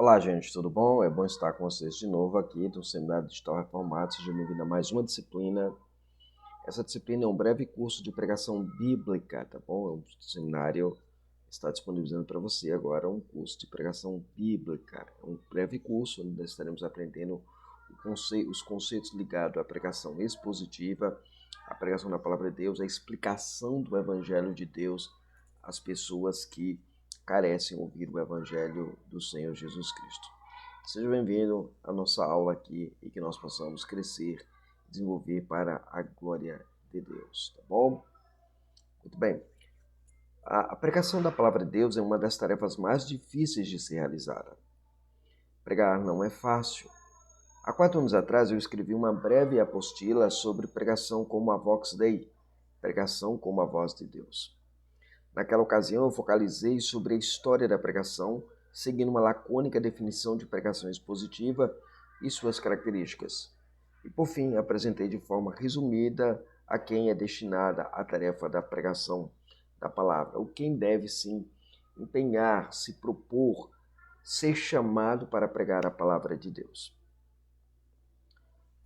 Olá, gente, tudo bom? É bom estar com vocês de novo aqui do Seminário Digital Reformado. Seja bem-vindo a mais uma disciplina. Essa disciplina é um breve curso de pregação bíblica, tá bom? O seminário está disponibilizando para você agora um curso de pregação bíblica. É um breve curso onde nós estaremos aprendendo os conceitos ligados à pregação expositiva, à pregação da palavra de Deus, à explicação do Evangelho de Deus às pessoas que carecem ouvir o Evangelho do Senhor Jesus Cristo. Seja bem-vindo à nossa aula aqui e que nós possamos crescer e desenvolver para a glória de Deus, tá bom? Muito bem. A pregação da palavra de Deus é uma das tarefas mais difíceis de ser realizada. Pregar não é fácil. Há 4 anos atrás eu escrevi uma breve apostila sobre pregação como a Vox Dei, pregação como a voz de Deus. Naquela ocasião eu focalizei sobre a história da pregação, seguindo uma lacônica definição de pregação expositiva e suas características. E por fim apresentei de forma resumida a quem é destinada a tarefa da pregação da palavra, ou quem deve sim empenhar, se propor, ser chamado para pregar a palavra de Deus.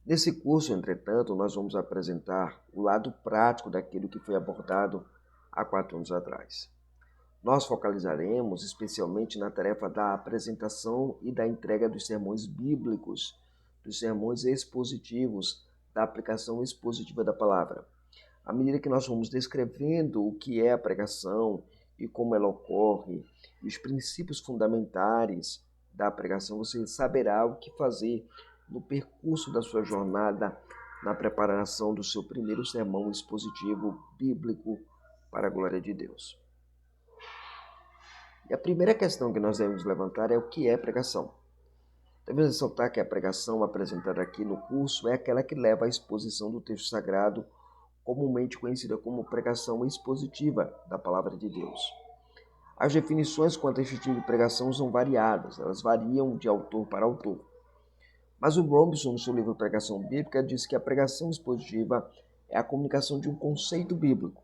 Nesse curso, entretanto, nós vamos apresentar o lado prático daquilo que foi abordado há 4 anos atrás. Nós focalizaremos especialmente na tarefa da apresentação e da entrega dos sermões bíblicos, dos sermões expositivos, da aplicação expositiva da palavra. À medida que nós vamos descrevendo o que é a pregação e como ela ocorre, e os princípios fundamentais da pregação, você saberá o que fazer no percurso da sua jornada na preparação do seu primeiro sermão expositivo bíblico para a glória de Deus. E a primeira questão que nós devemos levantar é o que é pregação. Devemos ressaltar que a pregação apresentada aqui no curso é aquela que leva à exposição do texto sagrado, comumente conhecida como pregação expositiva da palavra de Deus. As definições quanto a este tipo de pregação são variadas, elas variam de autor para autor. Mas o Robson, no seu livro Pregação Bíblica, diz que a pregação expositiva é a comunicação de um conceito bíblico,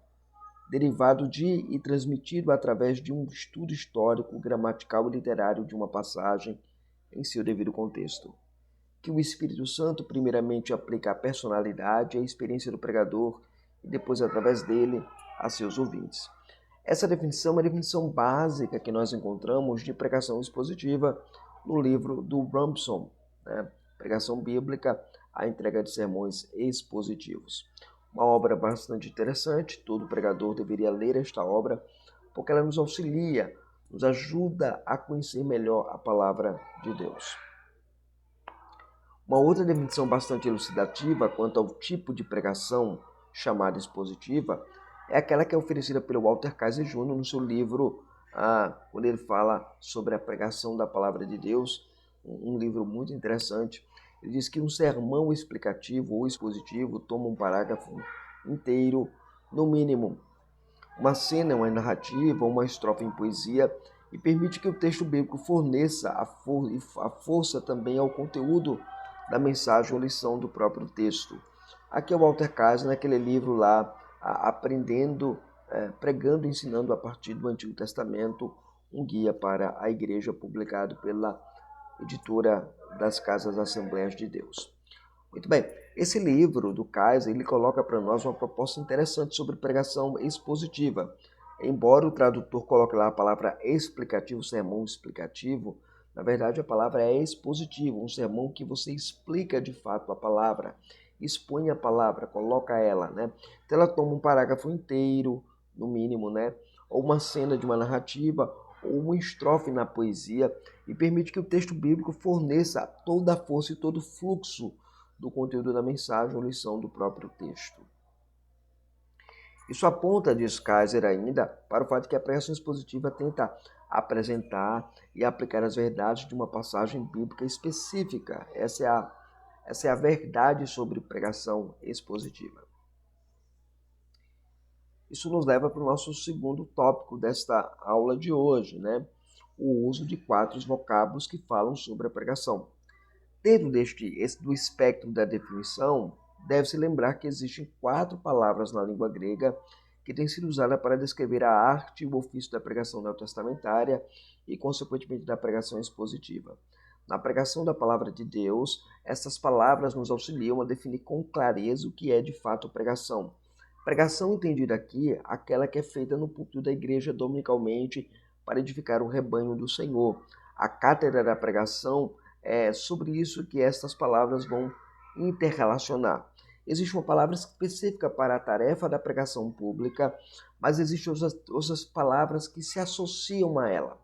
derivado de e transmitido através de um estudo histórico, gramatical e literário de uma passagem em seu devido contexto, que o Espírito Santo primeiramente aplica à personalidade e à experiência do pregador e depois, através dele, a seus ouvintes. Essa definição é uma definição básica que nós encontramos de pregação expositiva no livro do Robson, né? Pregação Bíblica, a entrega de sermões expositivos. Uma obra bastante interessante, todo pregador deveria ler esta obra, porque ela nos auxilia, nos ajuda a conhecer melhor a palavra de Deus. Uma outra definição bastante elucidativa quanto ao tipo de pregação chamada expositiva é aquela que é oferecida pelo Walter Kaiser Jr. no seu livro, quando ele fala sobre a pregação da palavra de Deus, um livro muito interessante. Ele diz que um sermão explicativo ou expositivo toma um parágrafo inteiro, no mínimo, uma cena, uma narrativa, uma estrofe em poesia, e permite que o texto bíblico forneça a força também ao conteúdo da mensagem ou lição do próprio texto. Aqui é o Walter Kaiser, naquele livro lá, aprendendo, pregando e ensinando a partir do Antigo Testamento, um guia para a igreja publicado pela editora das Casas Assembleias de Deus. Muito bem, esse livro do Kaiser, ele coloca para nós uma proposta interessante sobre pregação expositiva. Embora o tradutor coloque lá a palavra explicativo, sermão explicativo, na verdade a palavra é expositivo, um sermão que você explica de fato a palavra, expõe a palavra, coloca ela, né? Então ela toma um parágrafo inteiro, no mínimo, né? Ou uma cena de uma narrativa, ou uma estrofe na poesia, e permite que o texto bíblico forneça toda a força e todo o fluxo do conteúdo da mensagem ou lição do próprio texto. Isso aponta, diz Kaiser ainda, para o fato de que a pregação expositiva tenta apresentar e aplicar as verdades de uma passagem bíblica específica. Essa é a verdade sobre pregação expositiva. Isso nos leva para o nosso segundo tópico desta aula de hoje, né? O uso de 4 vocábulos que falam sobre a pregação. Dentro do espectro da definição, deve-se lembrar que existem 4 palavras na língua grega que têm sido usadas para descrever a arte e o ofício da pregação neotestamentária e, consequentemente, da pregação expositiva. Na pregação da palavra de Deus, essas palavras nos auxiliam a definir com clareza o que é de fato pregação. Pregação entendida aqui, aquela que é feita no púlpito da igreja dominicalmente para edificar o rebanho do Senhor. A cátedra da pregação é sobre isso que estas palavras vão interrelacionar. Existe uma palavra específica para a tarefa da pregação pública, mas existem outras palavras que se associam a ela.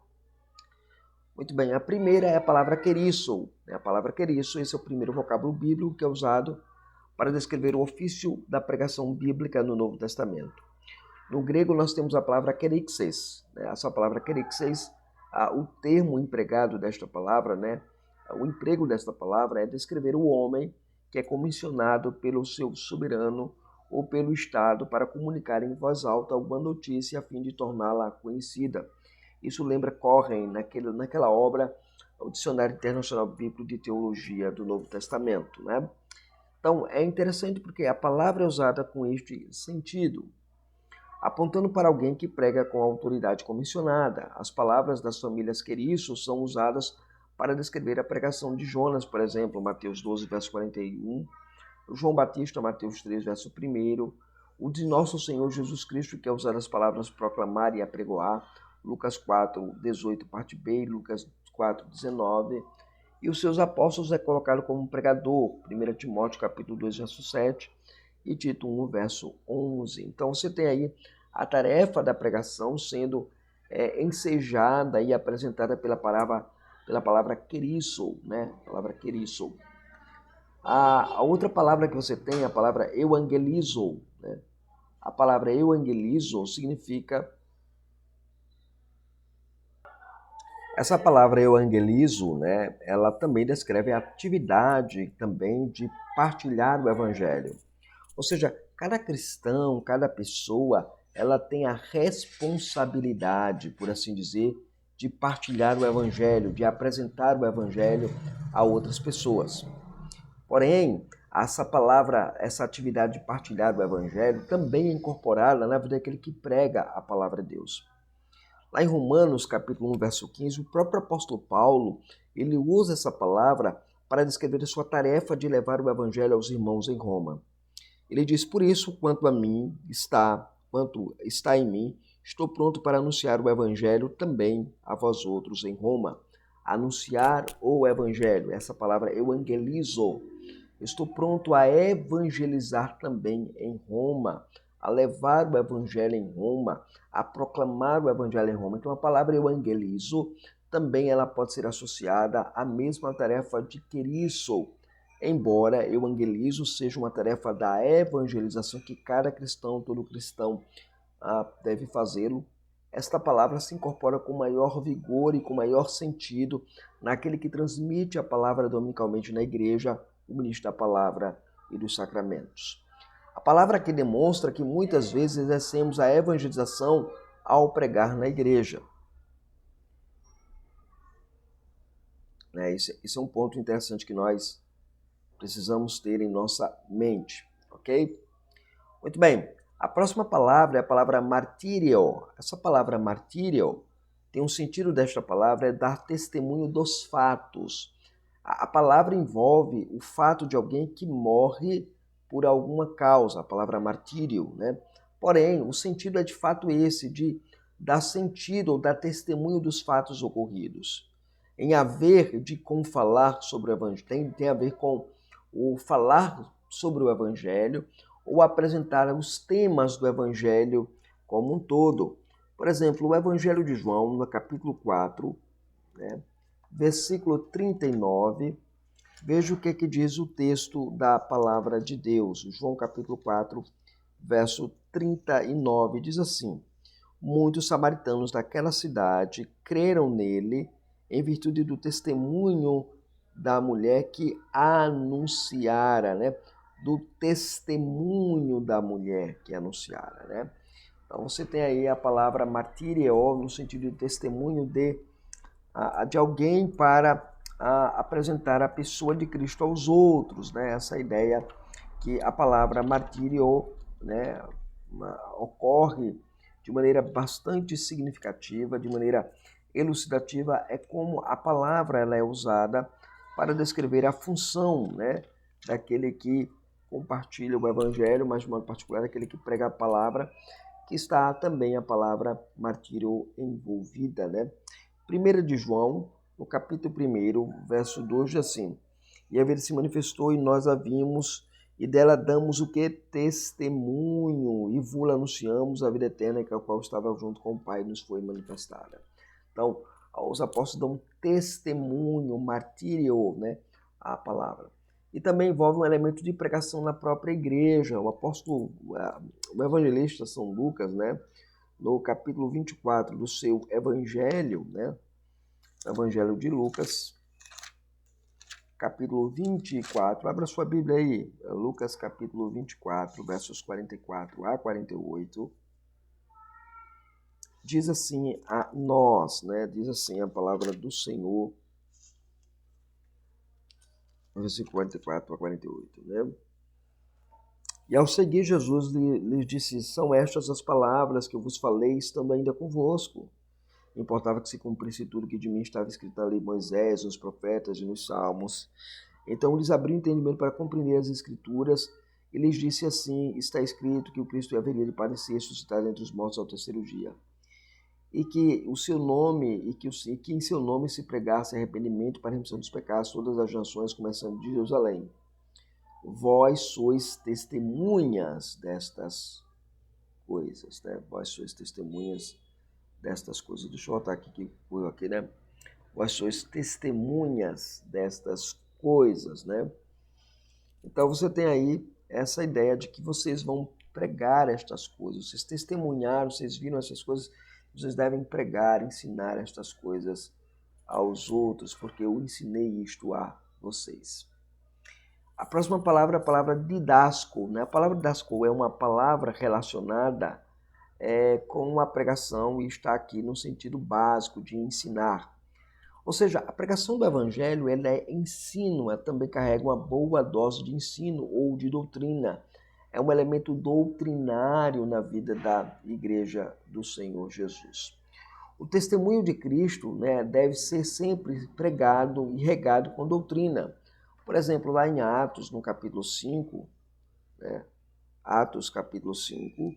Muito bem, a primeira é a palavra querisso. A palavra querisso, esse é o primeiro vocábulo bíblico que é usado para descrever o ofício da pregação bíblica no Novo Testamento. No grego nós temos a palavra kerixes. Essa palavra kerixes, o termo empregado desta palavra, o emprego desta palavra é descrever o homem que é comissionado pelo seu soberano ou pelo Estado para comunicar em voz alta alguma notícia a fim de torná-la conhecida. Isso lembra Cohen, naquela obra, o Dicionário Internacional Bíblico de Teologia do Novo Testamento. Então, é interessante porque a palavra é usada com este sentido, apontando para alguém que prega com autoridade comissionada. As palavras das famílias queriços são usadas para descrever a pregação de Jonas, por exemplo, Mateus 12, verso 41, João Batista, Mateus 3, verso 1, o de nosso Senhor Jesus Cristo, que é usar as palavras proclamar e apregoar, Lucas 4, 18, parte B, Lucas 4, 19, e os seus apóstolos é colocado como pregador, 1 Timóteo capítulo 2, verso 7, e Tito 1, verso 11. Então você tem aí a tarefa da pregação sendo ensejada e apresentada pela palavra querisso, palavra querisso. A outra palavra que você tem é a palavra evangelizo. A palavra evangelizo significa... Essa palavra evangelizo, ela também descreve a atividade também de partilhar o evangelho. Ou seja, cada cristão, cada pessoa, ela tem a responsabilidade, por assim dizer, de partilhar o evangelho, de apresentar o evangelho a outras pessoas. Porém, essa palavra, essa atividade de partilhar o evangelho também é incorporada na vida daquele que prega a palavra de Deus. Lá em Romanos, capítulo 1, verso 15, o próprio apóstolo Paulo, ele usa essa palavra para descrever a sua tarefa de levar o evangelho aos irmãos em Roma. Ele diz, por isso, quanto está em mim, estou pronto para anunciar o evangelho também a vós outros em Roma. Anunciar o evangelho, essa palavra evangelizo. Estou pronto a evangelizar também em Roma, a levar o evangelho em Roma, a proclamar o evangelho em Roma. Então a palavra evangelizo também ela pode ser associada à mesma tarefa de querisso, embora evangelizo seja uma tarefa da evangelização que cada cristão, todo cristão deve fazê-lo. Esta palavra se incorpora com maior vigor e com maior sentido naquele que transmite a palavra dominicalmente na igreja, o ministro da palavra e dos sacramentos. A palavra aqui demonstra que muitas vezes exercemos a evangelização ao pregar na igreja. Isso é um ponto interessante que nós precisamos ter em nossa mente, ok? Muito bem, a próxima palavra é a palavra martírio. Essa palavra martírio tem um sentido desta palavra é dar testemunho dos fatos. A palavra envolve o fato de alguém que morre por alguma causa, a palavra martírio, Porém, o sentido é de fato esse, de dar sentido ou dar testemunho dos fatos ocorridos. Em haver de como falar sobre o evangelho, tem a ver com o falar sobre o evangelho ou apresentar os temas do evangelho como um todo. Por exemplo, o evangelho de João, no capítulo 4, versículo 39, veja o que diz o texto da palavra de Deus. João capítulo 4, verso 39, diz assim: muitos samaritanos daquela cidade creram nele em virtude do testemunho da mulher que anunciara, do testemunho da mulher que anunciara, Então você tem aí a palavra martírio no sentido de testemunho de alguém para apresentar a pessoa de Cristo aos outros, Essa ideia que a palavra martírio, ocorre de maneira bastante significativa, de maneira elucidativa é como a palavra ela é usada para descrever a função, né, daquele que compartilha o evangelho, mas de modo particular daquele que prega a palavra, que está também a palavra martírio envolvida, né? 1 de João, no capítulo 1, verso 2, diz assim: E a vida se manifestou e nós a vimos, e dela damos o que? Testemunho, e vos anunciamos a vida eterna, que a qual estava junto com o Pai, nos foi manifestada. Então, os apóstolos dão testemunho, martírio, né, à palavra. E também envolve um elemento de pregação na própria igreja. O apóstolo, o evangelista São Lucas, né, no capítulo 24 do seu evangelho, né, Evangelho de Lucas, capítulo 24, abra sua Bíblia aí, Lucas capítulo 24, versos 44 a 48, diz assim a nós, né, diz assim a palavra do Senhor, versículo 44 a 48, né? E ao seguir Jesus lhes disse: São estas as palavras que eu vos falei, estando ainda convosco. Importava que se cumprisse tudo que de mim estava escrito na lei de Moisés, nos profetas e nos salmos. Então lhes abriu o entendimento para compreender as escrituras e lhes disse assim: está escrito que o Cristo haveria de padecer e ressuscitar entre os mortos ao terceiro dia. E que o seu nome e que em seu nome se pregasse arrependimento para a remissão dos pecados todas as nações, começando de Jerusalém. Vós sois testemunhas destas coisas, né? Vós sois testemunhas destas coisas. Deixa eu botar aqui, né? Vós sois testemunhas destas coisas, né? Então você tem aí essa ideia de que vocês vão pregar estas coisas, vocês testemunharam, vocês viram essas coisas, vocês devem pregar, ensinar estas coisas aos outros, porque eu ensinei isto a vocês. A próxima palavra é a palavra didasco, né? A palavra didasco é uma palavra relacionada com a pregação e está aqui no sentido básico de ensinar. Ou seja, a pregação do evangelho ela é ensino, ela também carrega uma boa dose de ensino ou de doutrina. É um elemento doutrinário na vida da igreja do Senhor Jesus. O testemunho de Cristo, né, deve ser sempre pregado e regado com doutrina. Por exemplo, lá em Atos, no capítulo 5, né, Atos capítulo 5,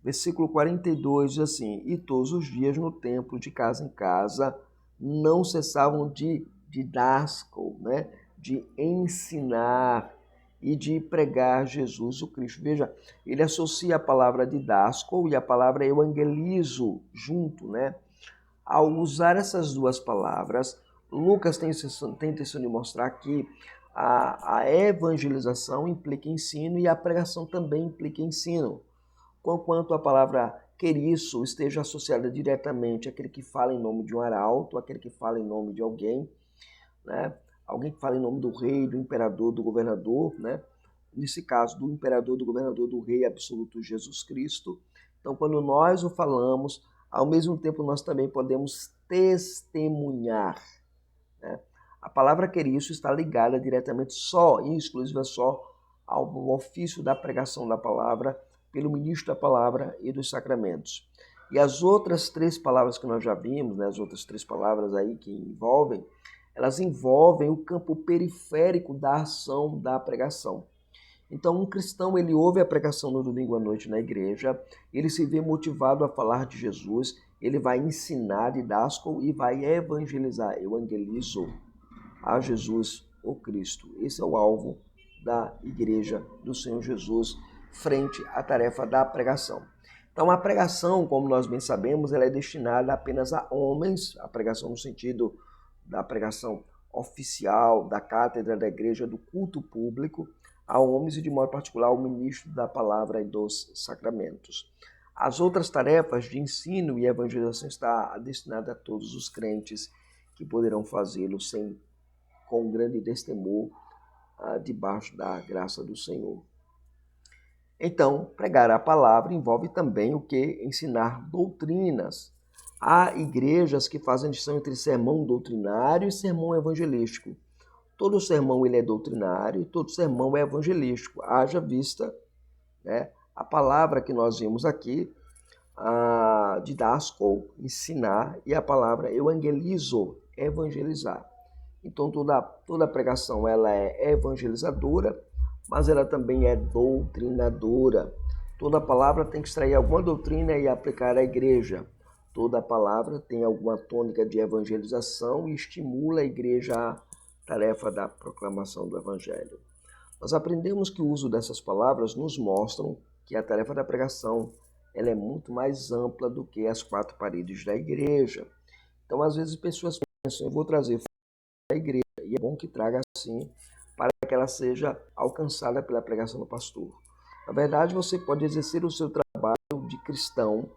versículo 42, diz assim: E todos os dias no templo, de casa em casa, não cessavam de didasco, né, de ensinar e de pregar Jesus o Cristo. Veja, ele associa a palavra didasco e a palavra evangelizo junto, né? Ao usar essas duas palavras, Lucas tem intenção de mostrar que a evangelização implica ensino e a pregação também implica ensino. Conquanto a palavra queriço esteja associada diretamente àquele que fala em nome de um arauto, àquele que fala em nome de alguém, né? Alguém que fala em nome do rei, do imperador, do governador, né? Nesse caso, do imperador, do governador, do rei absoluto Jesus Cristo. Então, quando nós o falamos, ao mesmo tempo nós também podemos testemunhar, né? A palavra queriço está ligada diretamente só e exclusiva só ao ofício da pregação da palavra pelo ministro da palavra e dos sacramentos. E as outras três palavras que nós já vimos, né, as outras três palavras aí que envolvem, elas envolvem o campo periférico da ação da pregação. Então, um cristão, ele ouve a pregação no domingo à noite na igreja, ele se vê motivado a falar de Jesus, ele vai ensinar didasco e vai evangelizar, evangelizo a Jesus, o Cristo. Esse é o alvo da igreja do Senhor Jesus, frente à tarefa da pregação. Então, a pregação, como nós bem sabemos, ela é destinada apenas a homens, a pregação no sentido da pregação oficial, da cátedra da igreja, do culto público, a homens e, de modo particular, ao ministro da palavra e dos sacramentos. As outras tarefas de ensino e evangelização estão destinadas a todos os crentes que poderão fazê-lo com grande destemor, debaixo da graça do Senhor. Então, pregar a palavra envolve também o que? Ensinar doutrinas. Há igrejas que fazem distinção entre sermão doutrinário e sermão evangelístico. Todo sermão ele é doutrinário e todo sermão é evangelístico. Haja vista, né, a palavra que nós vimos aqui didasco, ensinar, e a palavra evangelizo, evangelizar. Então toda pregação ela é evangelizadora, mas ela também é doutrinadora. Toda palavra tem que extrair alguma doutrina e aplicar à igreja. Toda palavra tem alguma tônica de evangelização e estimula a igreja à tarefa da proclamação do evangelho. Nós aprendemos que o uso dessas palavras nos mostram que a tarefa da pregação ela é muito mais ampla do que as quatro paredes da igreja. Então, às vezes, pessoas pensam, eu vou trazer a igreja, e é bom que traga assim, para que ela seja alcançada pela pregação do pastor. Na verdade, você pode exercer o seu trabalho de cristão,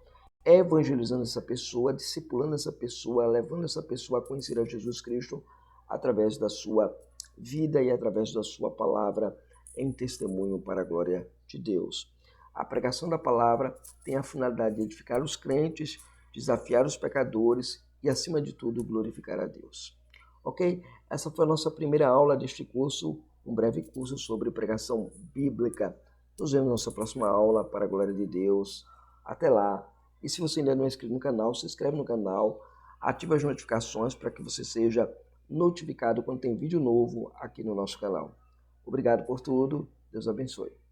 evangelizando essa pessoa, discipulando essa pessoa, levando essa pessoa a conhecer a Jesus Cristo através da sua vida e através da sua palavra em testemunho para a glória de Deus. A pregação da palavra tem a finalidade de edificar os crentes, desafiar os pecadores e, acima de tudo, glorificar a Deus. Ok? Essa foi a nossa primeira aula deste curso, um breve curso sobre pregação bíblica. Nos vemos na nossa próxima aula, para a glória de Deus. Até lá. E se você ainda não é inscrito no canal, se inscreve no canal, ativa as notificações para que você seja notificado quando tem vídeo novo aqui no nosso canal. Obrigado por tudo. Deus abençoe.